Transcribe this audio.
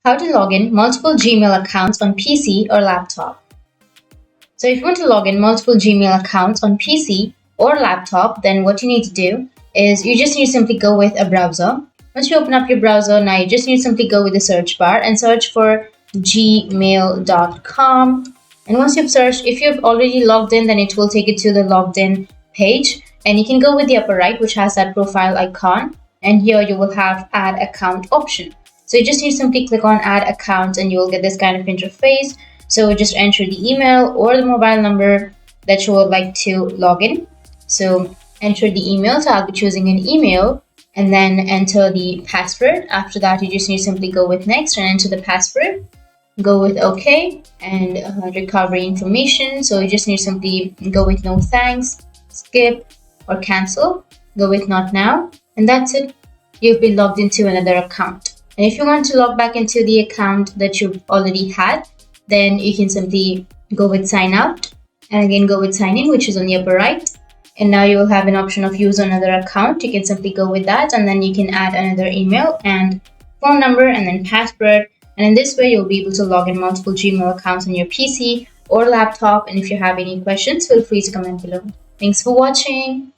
How to log in multiple Gmail accounts on PC or laptop. So if you want to log in multiple Gmail accounts on PC or laptop, then what you need to do is you just need to simply go with a browser. Once you open up your browser, now you just need to simply go with the search bar and search for gmail.com. And once you've searched, if you've already logged in, then it will take you to the logged in page. And you can go with the upper right, which has that profile icon. And here you will have add account option. So you just need to simply click on add account and you will get this kind of interface. So just enter the email or the mobile number that you would like to log in. So enter the email. So I'll be choosing an email and then enter the password. After that, you just need to simply go with next and enter the password. Go with OK and recovery information. So you just need to simply go with no thanks, skip or cancel. Go with not now. And that's it. You've been logged into another account. And if you want to log back into the account that you've already had, then you can simply go with sign out and again go with sign in, which is on the upper right. And now you will have an option of use another account. You can simply go with that and then you can add another email and phone number and then password. And in this way, you'll be able to log in multiple Gmail accounts on your PC or laptop. And if you have any questions, feel free to comment below. Thanks for watching.